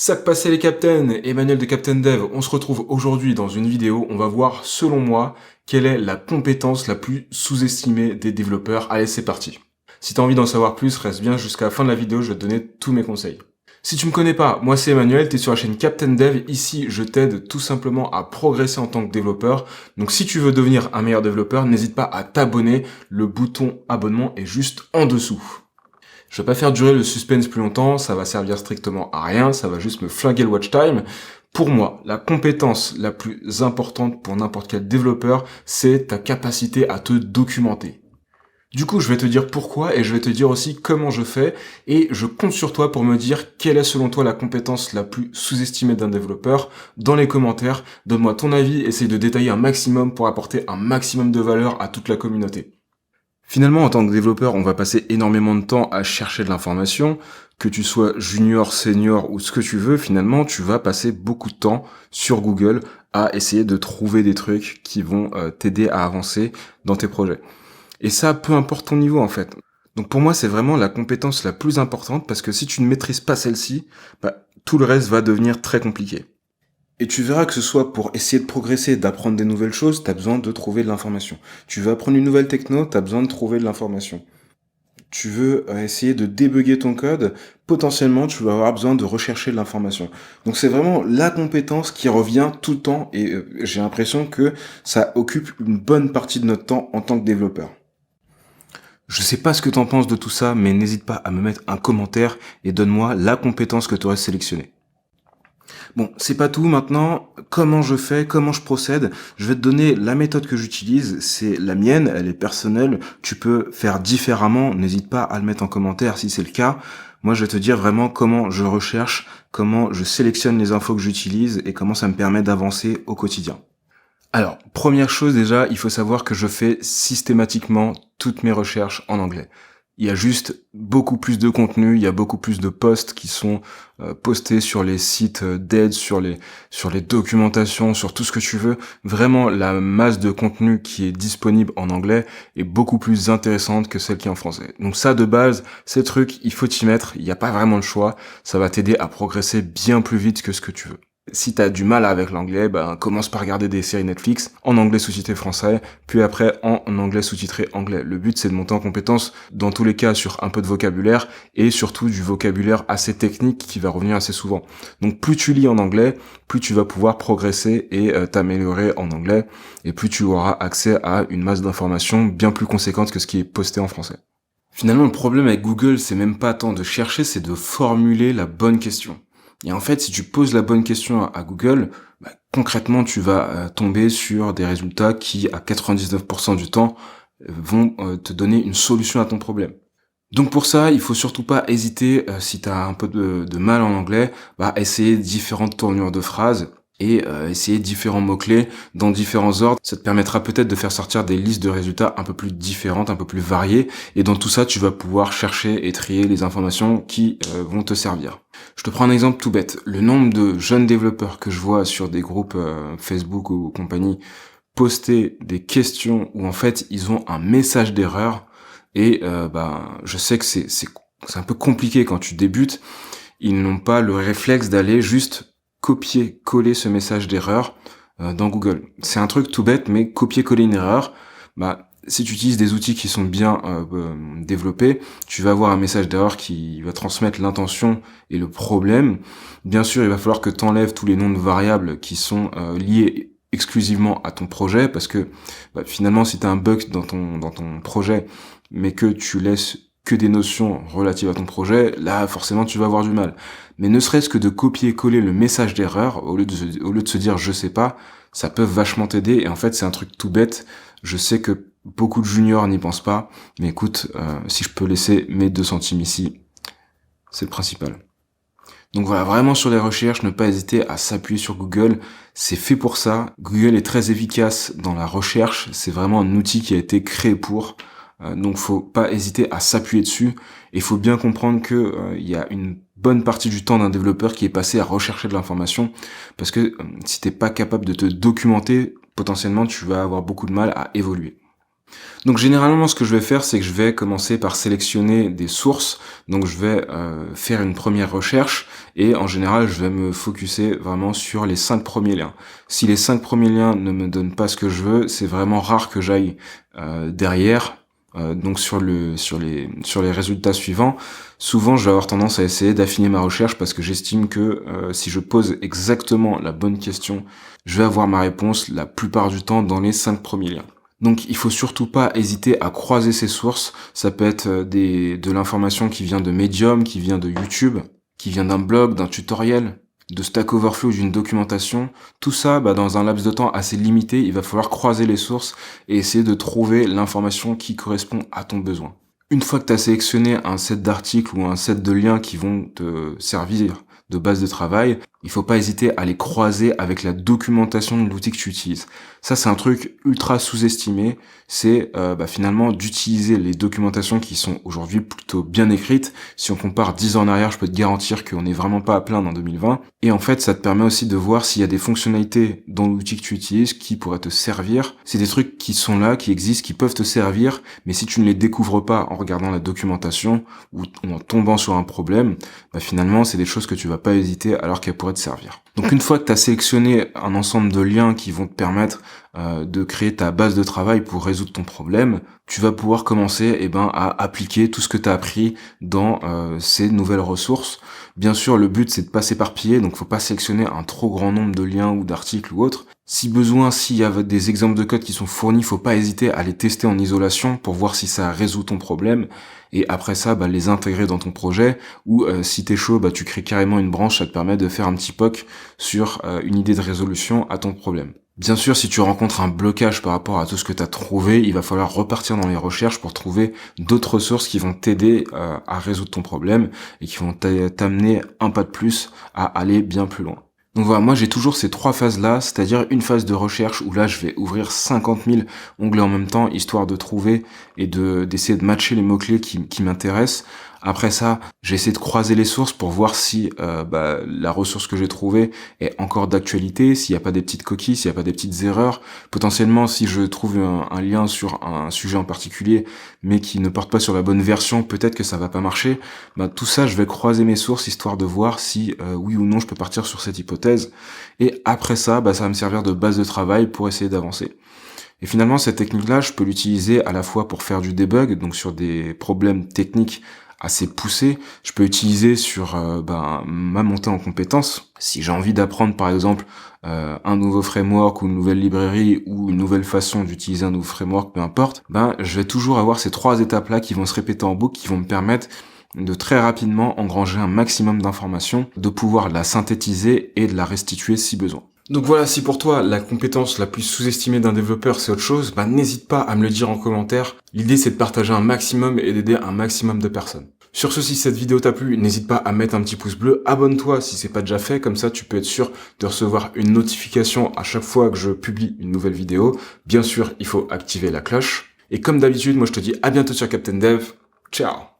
Sac passé les Captains, Emmanuel de Captain Dev, on se retrouve aujourd'hui dans une vidéo, on va voir selon moi quelle est la compétence la plus sous-estimée des développeurs. Allez, c'est parti. Si t'as envie d'en savoir plus, reste bien jusqu'à la fin de la vidéo, je vais te donner tous mes conseils. Si tu me connais pas, moi c'est Emmanuel, t'es sur la chaîne Captain Dev, ici je t'aide tout simplement à progresser en tant que développeur. Donc si tu veux devenir un meilleur développeur, n'hésite pas à t'abonner, le bouton abonnement est juste en dessous. Je vais pas faire durer le suspense plus longtemps, ça va servir strictement à rien, ça va juste me flinguer le watch time. Pour moi, la compétence la plus importante pour n'importe quel développeur, c'est ta capacité à te documenter. Du coup, je vais te dire pourquoi et je vais te dire aussi comment je fais et je compte sur toi pour me dire quelle est selon toi la compétence la plus sous-estimée d'un développeur. Dans les commentaires, donne-moi ton avis, essaye de détailler un maximum pour apporter un maximum de valeur à toute la communauté. Finalement, en tant que développeur, on va passer énormément de temps à chercher de l'information. Que tu sois junior, senior ou ce que tu veux, finalement, tu vas passer beaucoup de temps sur Google à essayer de trouver des trucs qui vont t'aider à avancer dans tes projets. Et ça, peu importe ton niveau, en fait. Donc pour moi, c'est vraiment la compétence la plus importante parce que si tu ne maîtrises pas celle-ci, tout le reste va devenir très compliqué. Et tu verras que ce soit pour essayer de progresser, d'apprendre des nouvelles choses, tu as besoin de trouver de l'information. Tu veux apprendre une nouvelle techno, tu as besoin de trouver de l'information. Tu veux essayer de débugger ton code, potentiellement tu vas avoir besoin de rechercher de l'information. Donc c'est vraiment la compétence qui revient tout le temps et j'ai l'impression que ça occupe une bonne partie de notre temps en tant que développeur. Je sais pas ce que t'en penses de tout ça, mais n'hésite pas à me mettre un commentaire et donne-moi la compétence que tu aurais sélectionnée. Bon, c'est pas tout maintenant. Comment je fais, comment je procède? Je vais te donner la méthode que j'utilise. C'est la mienne, elle est personnelle. Tu peux faire différemment. N'hésite pas à le mettre en commentaire si c'est le cas. Moi, je vais te dire vraiment comment je recherche, comment je sélectionne les infos que j'utilise et comment ça me permet d'avancer au quotidien. Alors, première chose déjà, il faut savoir que je fais systématiquement toutes mes recherches en anglais. Il y a juste beaucoup plus de contenu, il y a beaucoup plus de posts qui sont postés sur les sites d'aide, sur les documentations, sur tout ce que tu veux. Vraiment, la masse de contenu qui est disponible en anglais est beaucoup plus intéressante que celle qui est en français. Donc ça, de base, ces trucs, il faut t'y mettre, il n'y a pas vraiment le choix. Ça va t'aider à progresser bien plus vite que ce que tu veux. Si t'as du mal avec l'anglais, commence par regarder des séries Netflix en anglais sous-titré français, puis après en anglais sous-titré anglais. Le but, c'est de monter en compétence dans tous les cas sur un peu de vocabulaire et surtout du vocabulaire assez technique qui va revenir assez souvent. Donc plus tu lis en anglais, plus tu vas pouvoir progresser et t'améliorer en anglais et plus tu auras accès à une masse d'informations bien plus conséquente que ce qui est posté en français. Finalement, le problème avec Google, c'est même pas tant de chercher, c'est de formuler la bonne question. Et en fait, si tu poses la bonne question à Google, concrètement, tu vas tomber sur des résultats qui, à 99% du temps, vont te donner une solution à ton problème. Donc pour ça, il faut surtout pas hésiter, si tu as un peu de mal en anglais, essayer différentes tournures de phrases et essayer différents mots-clés dans différents ordres. Ça te permettra peut-être de faire sortir des listes de résultats un peu plus différentes, un peu plus variées, et dans tout ça, tu vas pouvoir chercher et trier les informations qui vont te servir. Je te prends un exemple tout bête. Le nombre de jeunes développeurs que je vois sur des groupes Facebook ou compagnie poster des questions où en fait ils ont un message d'erreur et je sais que c'est un peu compliqué quand tu débutes. Ils n'ont pas le réflexe d'aller juste copier-coller ce message d'erreur dans Google. C'est un truc tout bête, mais copier-coller une erreur, si tu utilises des outils qui sont bien développés, tu vas avoir un message d'erreur qui va transmettre l'intention et le problème. Bien sûr, il va falloir que tu enlèves tous les noms de variables qui sont liés exclusivement à ton projet, parce que finalement, si tu as un bug dans ton projet, mais que tu laisses que des notions relatives à ton projet, là, forcément, tu vas avoir du mal. Mais ne serait-ce que de copier-coller le message d'erreur, au lieu de se dire « je sais pas », ça peut vachement t'aider. Et en fait, c'est un truc tout bête. Je sais que beaucoup de juniors n'y pensent pas, mais écoute, si je peux laisser mes 2 centimes ici, c'est le principal. Donc voilà, vraiment sur les recherches, ne pas hésiter à s'appuyer sur Google, c'est fait pour ça. Google est très efficace dans la recherche, c'est vraiment un outil qui a été créé pour, donc faut pas hésiter à s'appuyer dessus, et il faut bien comprendre que il y a une bonne partie du temps d'un développeur qui est passé à rechercher de l'information, parce que si t'es pas capable de te documenter, potentiellement tu vas avoir beaucoup de mal à évoluer. Donc généralement, ce que je vais faire, c'est que je vais commencer par sélectionner des sources. Donc je vais faire une première recherche et en général, je vais me focuser vraiment sur les 5 premiers liens. Si les 5 premiers liens ne me donnent pas ce que je veux, c'est vraiment rare que j'aille derrière. Donc sur les résultats suivants, souvent je vais avoir tendance à essayer d'affiner ma recherche parce que j'estime que si je pose exactement la bonne question, je vais avoir ma réponse la plupart du temps dans les 5 premiers liens. Donc il faut surtout pas hésiter à croiser ces sources. Ça peut être de l'information qui vient de Medium, qui vient de YouTube, qui vient d'un blog, d'un tutoriel, de Stack Overflow ou d'une documentation. Tout ça, dans un laps de temps assez limité, il va falloir croiser les sources et essayer de trouver l'information qui correspond à ton besoin. Une fois que tu as sélectionné un set d'articles ou un set de liens qui vont te servir de base de travail, il faut pas hésiter à les croiser avec la documentation de l'outil que tu utilises. Ça, c'est un truc ultra sous-estimé. C'est finalement d'utiliser les documentations qui sont aujourd'hui plutôt bien écrites. Si on compare 10 ans en arrière, je peux te garantir qu'on n'est vraiment pas à plaindre en 2020. Et en fait, ça te permet aussi de voir s'il y a des fonctionnalités dans l'outil que tu utilises qui pourraient te servir. C'est des trucs qui sont là, qui existent, qui peuvent te servir, mais si tu ne les découvres pas en regardant la documentation ou en tombant sur un problème, finalement, c'est des choses que tu vas pas hésiter alors qu'elles pourraient te servir. Donc une fois que tu as sélectionné un ensemble de liens qui vont te permettre de créer ta base de travail pour résoudre ton problème, tu vas pouvoir commencer à appliquer tout ce que tu as appris dans ces nouvelles ressources. Bien sûr, le but c'est de pas s'éparpiller, donc faut pas sélectionner un trop grand nombre de liens ou d'articles ou autres. Si besoin, s'il y a des exemples de code qui sont fournis, faut pas hésiter à les tester en isolation pour voir si ça résout ton problème. Et après ça, les intégrer dans ton projet. Ou si t'es chaud, tu crées carrément une branche, ça te permet de faire un petit POC sur une idée de résolution à ton problème. Bien sûr, si tu rencontres un blocage par rapport à tout ce que tu as trouvé, il va falloir repartir dans les recherches pour trouver d'autres ressources qui vont t'aider à résoudre ton problème et qui vont t'amener un pas de plus à aller bien plus loin. Donc voilà, moi j'ai toujours ces 3 phases-là, c'est-à-dire une phase de recherche où là je vais ouvrir 50 000 onglets en même temps, histoire de trouver et d'essayer de matcher les mots-clés qui m'intéressent. Après ça, j'essaie de croiser les sources pour voir si la ressource que j'ai trouvée est encore d'actualité, s'il n'y a pas des petites coquilles, s'il n'y a pas des petites erreurs. Potentiellement, si je trouve un lien sur un sujet en particulier, mais qui ne porte pas sur la bonne version, peut-être que ça va pas marcher. Tout ça, je vais croiser mes sources, histoire de voir si oui ou non je peux partir sur cette hypothèse. Et après ça, ça va me servir de base de travail pour essayer d'avancer. Et finalement, cette technique-là, je peux l'utiliser à la fois pour faire du debug, donc sur des problèmes techniques assez poussés. Je peux utiliser sur ma montée en compétences. Si j'ai envie d'apprendre, par exemple, un nouveau framework ou une nouvelle librairie ou une nouvelle façon d'utiliser un nouveau framework, peu importe, je vais toujours avoir ces 3 étapes-là qui vont se répéter en boucle, qui vont me permettre de très rapidement engranger un maximum d'informations, de pouvoir la synthétiser et de la restituer si besoin. Donc voilà, si pour toi la compétence la plus sous-estimée d'un développeur c'est autre chose, n'hésite pas à me le dire en commentaire. L'idée c'est de partager un maximum et d'aider un maximum de personnes. Sur ce, si cette vidéo t'a plu, n'hésite pas à mettre un petit pouce bleu, abonne-toi si c'est pas déjà fait, comme ça tu peux être sûr de recevoir une notification à chaque fois que je publie une nouvelle vidéo. Bien sûr, il faut activer la cloche. Et comme d'habitude, moi je te dis à bientôt sur Captain Dev. Ciao.